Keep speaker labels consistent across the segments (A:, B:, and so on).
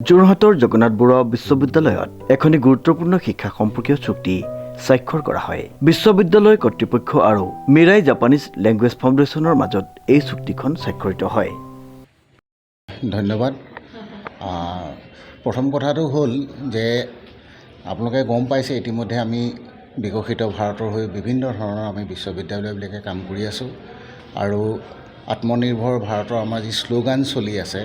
A: যোৰহাটৰ জগন্নাথ বৰুৱা বিশ্ববিদ্যালয়ত এখনি গুৰুত্বপূৰ্ণ শিক্ষা সম্পৰ্কীয় চুক্তি স্বাক্ষৰ কৰা হয়। বিশ্ববিদ্যালয় কৰ্তৃপক্ষ আৰু মিৰাই জাপানিজ লেংগুৱেজ ফাউণ্ডেশ্যনৰ মাজত এই চুক্তিখন স্বাক্ষৰিত হয়।
B: ধন্যবাদ। প্ৰথম কথাটো হ'ল যে আপোনালোকে গম পাইছে ইতিমধ্যে আমি বিকশিত ভাৰতৰ হৈ বিভিন্ন ধৰণৰ আমি বিশ্ববিদ্যালয়বিলাকে কাম কৰি আছোঁ আৰু আত্মনিৰ্ভৰ ভাৰতৰ আমাৰ যি শ্লোগান চলি আছে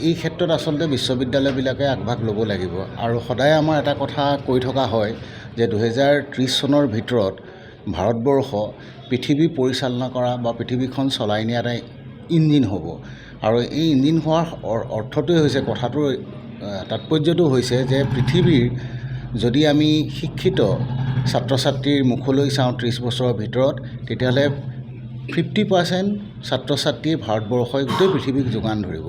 B: এই ক্ষেত্ৰত আচলতে বিশ্ববিদ্যালয়বিলাকে আগভাগ ল'ব লাগিব আৰু সদায় আমাৰ এটা কথা কৈ থকা হয় যে 2030 চনৰ ভিতৰত ভাৰতবৰ্ষ পৃথিৱী পৰিচালনা কৰা বা পৃথিৱীখন চলাই নিয়া এটা ইঞ্জিন হ'ব আৰু এই ইঞ্জিন হোৱাৰ অৰ্থটোৱে হৈছে কথাটোৰ তাৎপৰ্যটো হৈছে যে পৃথিৱীৰ যদি আমি শিক্ষিত ছাত্ৰ ছাত্ৰীৰ মুখলৈ চাওঁ 30 বছৰৰ ভিতৰত তেতিয়াহ'লে 50% ছাত্ৰ ছাত্ৰীয়ে ভাৰতবৰ্ষই গোটেই পৃথিৱীক যোগান ধৰিব।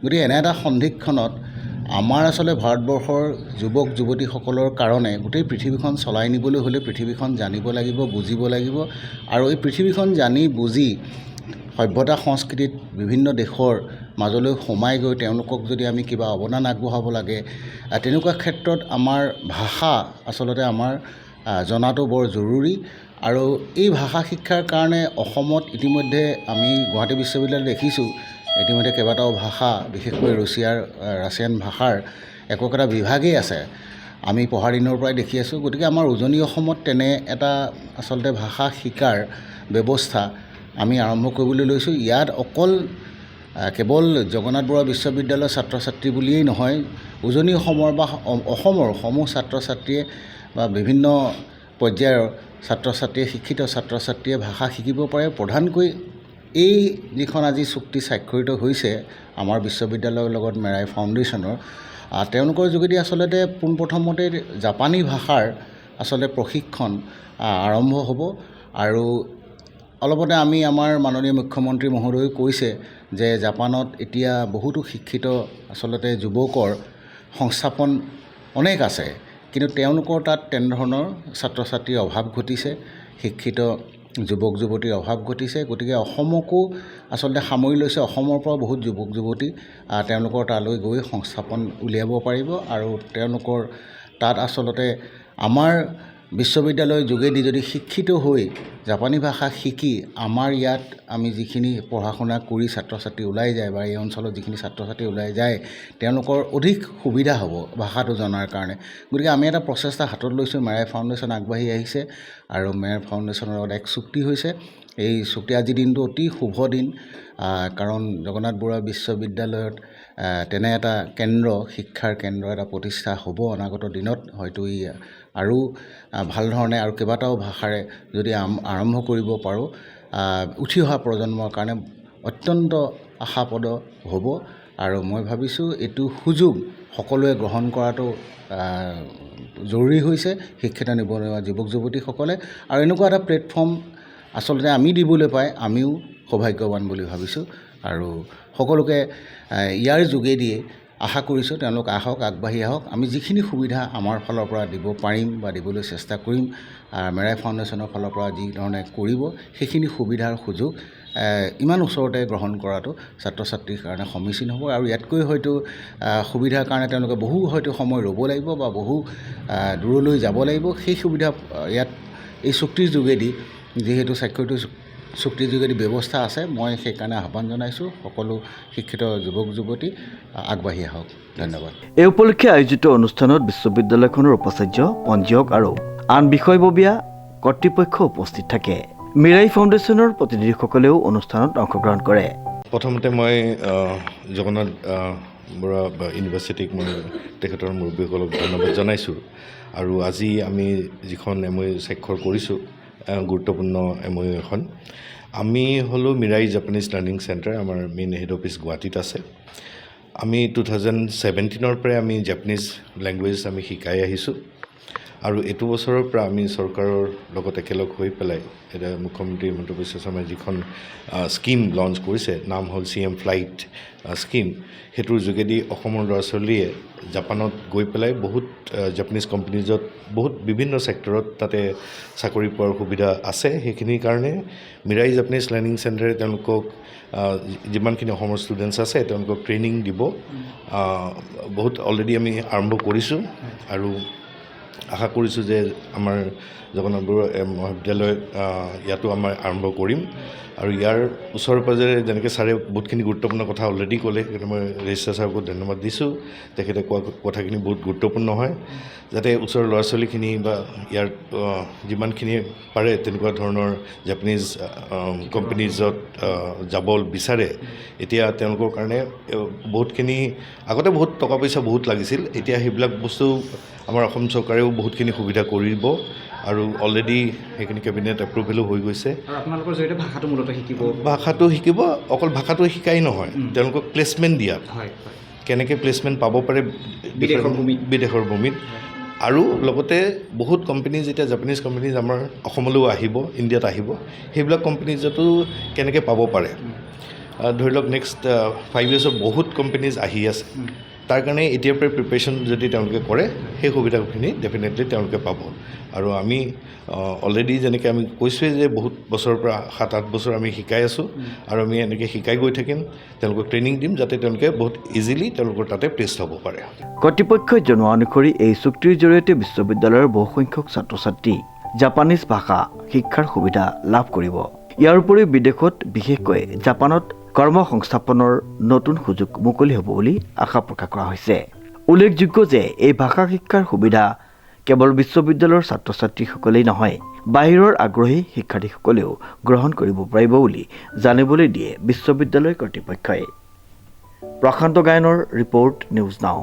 B: গতিকে এনে এটা সন্ধিক্ষণত আমাৰ আচলতে ভাৰতবৰ্ষৰ যুৱক যুৱতীসকলৰ কাৰণে গোটেই পৃথিৱীখন চলাই নিবলৈ হ'লে পৃথিৱীখন জানিব লাগিব, বুজিব লাগিব আৰু এই পৃথিৱীখন জানি বুজি সভ্যতা সংস্কৃতিত বিভিন্ন দেশৰ মাজলৈ সোমাই গৈ তেওঁলোকক যদি আমি কিবা অৱদান আগবঢ়াব লাগে তেনেকুৱা ক্ষেত্ৰত আমাৰ ভাষা আচলতে আমাৰ জনাটো বৰ জৰুৰী আৰু এই ভাষা শিক্ষাৰ কাৰণে অসমত ইতিমধ্যে আমি গুৱাহাটী বিশ্ববিদ্যালয়ত দেখিছোঁ ইতিমধ্যে কেইবাটাও ভাষা বিশেষকৈ ৰাছিয়ান ভাষাৰ একোটা বিভাগেই আছে আমি পঢ়াৰ দিনৰ পৰাই দেখি আছোঁ। গতিকে আমাৰ উজনি অসমত তেনে এটা আচলতে ভাষা শিকাৰ ব্যৱস্থা আমি আৰম্ভ কৰিবলৈ লৈছোঁ। ইয়াত অকল কেৱল জগন্নাথ বৰুৱা বিশ্ববিদ্যালয়ৰ ছাত্ৰ ছাত্ৰী বুলিয়েই নহয় উজনি অসমৰ বা অসমৰ সমূহ ছাত্ৰ ছাত্ৰীয়ে বা বিভিন্ন পৰ্যায়ৰ ছাত্ৰ ছাত্ৰীয়ে শিক্ষিত ছাত্ৰ ছাত্ৰীয়ে ভাষা শিকিব পাৰে। প্ৰধানকৈ এই যিখন আজি চুক্তি স্বাক্ষৰিত হৈছে আমাৰ বিশ্ববিদ্যালয়ৰ লগত মেৰাই ফাউণ্ডেশ্যনৰ তেওঁলোকৰ যোগেদি আচলতে পোনপ্ৰথমতে জাপানী ভাষাৰ আচলতে প্ৰশিক্ষণ আৰম্ভ হ'ব আৰু অলপতে আমি আমাৰ মাননীয় মুখ্যমন্ত্ৰী মহোদয়ে কৈছে যে জাপানত এতিয়া বহুতো শিক্ষিত আচলতে যুৱকৰ সংস্থাপন অনেক আছে কিন্তু তেওঁলোকৰ তাত তেনেধৰণৰ ছাত্ৰ ছাত্ৰীৰ অভাৱ ঘটিছে, শিক্ষিত যুৱক যুৱতীৰ অভাৱ ঘটিছে। গতিকে অসমকো আচলতে সামৰি লৈছে, অসমৰ পৰা বহুত যুৱক যুৱতী তেওঁলোকৰ তালৈ গৈ সংস্থাপন উলিয়াব পাৰিব আৰু তেওঁলোকৰ তাত আচলতে আমাৰ বিশ্ববিদ্যালয়ৰ যোগেদি যদি শিক্ষিত হৈ জাপানী ভাষা শিকি আমাৰ ইয়াত আমি যিখিনি পঢ়া শুনা কৰি ছাত্ৰ ছাত্ৰী ওলাই যায় বা এই অঞ্চলত যিখিনি ছাত্ৰ ছাত্ৰী ওলাই যায় তেওঁলোকৰ অধিক সুবিধা হ'ব ভাষাটো জনাৰ কাৰণে। গতিকে আমি এটা প্ৰচেষ্টা হাতত লৈছোঁ, মেৰাই ফাউণ্ডেশ্যন আগবাঢ়ি আহিছে আৰু মেৰাই ফাউণ্ডেশ্যনৰ লগত এক চুক্তি হৈছে। এই চুক্তি আজিৰ দিনটো অতি শুভ দিন কাৰণ জগন্নাথ বৰুৱা বিশ্ববিদ্যালয়ত তেনে এটা কেন্দ্ৰ শিক্ষাৰ কেন্দ্ৰ এটা প্ৰতিষ্ঠা হ'ব অনাগত দিনত। হয়তো ই আৰু ভাল ধৰণে আৰু কেইবাটাও ভাষাৰে যদি আৰম্ভ কৰিব পাৰোঁ উঠি অহা প্ৰজন্মৰ কাৰণে অত্যন্ত আশাপ্ৰদ হ'ব আৰু মই ভাবিছোঁ এইটো সুযোগ সকলোৱে গ্ৰহণ কৰাটো জৰুৰী হৈছে শিক্ষিত নিবনুৱা যুৱক যুৱতীসকলে আৰু এনেকুৱা এটা প্লেটফৰ্ম আচলতে আমি দিবলৈ পাই আমিও সৌভাগ্যৱান বুলি ভাবিছোঁ আৰু সকলোকে ইয়াৰ যোগেদিয়ে আশা কৰিছোঁ তেওঁলোক আহক, আগবাঢ়ি আহক। আমি যিখিনি সুবিধা আমাৰ ফালৰ পৰা দিব পাৰিম বা দিবলৈ চেষ্টা কৰিম মেৰাই ফাউণ্ডেশ্যনৰ ফালৰ পৰা যি ধৰণে কৰিব সেইখিনি সুবিধাৰ সুযোগ ইমান ওচৰতে গ্ৰহণ কৰাটো ছাত্ৰ ছাত্ৰীৰ কাৰণে সমীচীন হ'ব আৰু ইয়াতকৈ হয়তো সুবিধাৰ কাৰণে তেওঁলোকে বহু হয়তো সময় ৰ'ব লাগিব বা বহু দূৰলৈ যাব লাগিব। সেই সুবিধা ইয়াত এই চুক্তিৰ যোগেদি যিহেতু স্বাক্ষৰিত চুক্তিৰ যোগেদি ব্যৱস্থা আছে মই সেইকাৰণে আহ্বান জনাইছোঁ সকলো শিক্ষিত যুৱক যুৱতী আগবাঢ়ি আহক। ধন্যবাদ।
A: এই উপলক্ষে আয়োজিত অনুষ্ঠানত বিশ্ববিদ্যালয়খনৰ উপাচাৰ্য, পঞ্জীয়ক আৰু আন বিষয়ববীয়া কৰ্তৃপক্ষ উপস্থিত থাকে। মিৰাই ফাউণ্ডেশ্যনৰ প্ৰতিনিধিসকলেও অনুষ্ঠানত অংশগ্ৰহণ কৰে।
C: প্ৰথমতে মই জগন্নাথ বৰুৱা ইউনিভাৰ্চিটিক মই তেখেতৰ মুৰব্বীসকলক ধন্যবাদ জনাইছোঁ আৰু আজি আমি যিখন MOU স্বাক্ষৰ কৰিছোঁ গুৰুত্বপূৰ্ণ MOU এখন। আমি হ'লোঁ মিৰাই জাপানিজ লাৰ্ণিং চেণ্টাৰ, আমাৰ মেইন হেড অফিচ গুৱাহাটীত আছে। আমি 2017 পৰাই আমি জাপানিজ লেংগুৱেজ আমি শিকাই আহিছোঁ আৰু এইটো বছৰৰ পৰা আমি চৰকাৰৰ লগত একেলগ হৈ পেলাই এতিয়া মুখ্যমন্ত্ৰী হিমন্ত বিশ্ব শৰ্মাই যিখন স্কিম লঞ্চ কৰিছে, নাম হ'ল CM ফ্লাইট স্কিম, সেইটোৰ যোগেদি অসমৰ ল'ৰা ছোৱালীয়ে জাপানত গৈ পেলাই বহুত জাপানিজ কোম্পানীজত বহুত বিভিন্ন ছেক্টৰত তাতে চাকৰি পোৱাৰ সুবিধা আছে। সেইখিনিৰ কাৰণে মিৰাই জাপানিজ লাৰ্ণিং চেণ্টাৰে তেওঁলোকক যিমানখিনি অসমৰ ষ্টুডেণ্টছ আছে তেওঁলোকক ট্ৰেইনিং দিব। বহুত অলৰেডি আমি আৰম্ভ কৰিছোঁ আৰু আশা কৰিছোঁ যে আমাৰ জগন্নাথ বৰুৱা মহাবিদ্যালয় ইয়াতো আমাৰ আৰম্ভ কৰিম। আৰু ইয়াৰ ওচৰে পাঁজৰে যেনেকৈ ছাৰে বহুতখিনি গুৰুত্বপূৰ্ণ কথা অলৰেডি ক'লে, সেইকাৰণে মই ৰেজিষ্ট্ৰাৰ ছাৰকো ধন্যবাদ দিছোঁ। তেখেতে কোৱা কথাখিনি বহুত গুৰুত্বপূৰ্ণ হয়, যাতে ওচৰৰ ল'ৰা ছোৱালীখিনি বা ইয়াৰ যিমানখিনি পাৰে তেনেকুৱা ধৰণৰ জাপানিজ কোম্পানীজত যাব বিচাৰে, এতিয়া তেওঁলোকৰ কাৰণে বহুতখিনি আগতে বহুত টকা পইচা বহুত লাগিছিল, এতিয়া সেইবিলাক বস্তু আমাৰ অসম চৰকাৰেও বহুতখিনি সুবিধা কৰিব আৰু অলৰেডি সেইখিনি কেবিনেট এপ্ৰুভেলো হৈ গৈছে।
D: আৰু আপোনালোকৰ জৰিয়তে ভাষাটো মূলতঃ শিকিব।
C: ভাষাটো শিকিব, অকল ভাষাটো শিকাই নহয়, তেওঁলোকক প্লেচমেণ্ট দিয়াত কেনেকৈ প্লেচমেণ্ট পাব পাৰে বিদেশৰ ভূমিত। আৰু লগতে বহুত কোম্পানী যেতিয়া জাপানিজ কোম্পানীজ আমাৰ অসমলৈও আহিব, ইণ্ডিয়াত আহিব, সেইবিলাক কোম্পানীজতো কেনেকৈ পাব পাৰে। ধৰি লওক নেক্সট 5 yearsত বহুত কোম্পানীজ আহি আছে, তাৰ কাৰণে এতিয়াৰ পৰাই প্ৰিপেৰেশ্যন যদি তেওঁলোকে কৰে সেই সুবিধাখিনি ডেফিনেটলি তেওঁলোকে পাব। আৰু আমি অলৰেডি যেনেকৈ আমি কৈছোঁৱেই যে বহুত বছৰৰ পৰা 7-8 বছৰ আমি শিকাই আছোঁ আৰু আমি এনেকৈ শিকাই গৈ থাকিম, তেওঁলোকক ট্ৰেইনিং দিম যাতে তেওঁলোকে বহুত ইজিলি তেওঁলোকৰ তাতে প্লেচ হ'ব পাৰে।
A: কৰ্তৃপক্ষই জনোৱা অনুসৰি এই চুক্তিৰ জৰিয়তে বিশ্ববিদ্যালয়ৰ বহুসংখ্যক ছাত্ৰ ছাত্ৰী জাপানিজ ভাষা শিক্ষাৰ সুবিধা লাভ কৰিব। ইয়াৰ উপৰিও বিদেশত বিশেষকৈ জাপানত কৰ্ম সংস্থাপনৰ নতুন সুযোগ মুকলি হ'ব বুলি আশা প্ৰকাশ কৰা হৈছে। উল্লেখযোগ্য যে এই ভাষা শিক্ষাৰ সুবিধা কেৱল বিশ্ববিদ্যালয়ৰ ছাত্ৰ ছাত্ৰীসকলেই নহয়, বাহিৰৰ আগ্ৰহী শিক্ষাৰ্থীসকলেও গ্ৰহণ কৰিব পাৰিব বুলি জানিবলৈ দিয়ে বিশ্ববিদ্যালয় কৰ্তৃপক্ষই। প্ৰশান্ত গায়নৰ ৰিপৰ্ট, নিউজ নাও।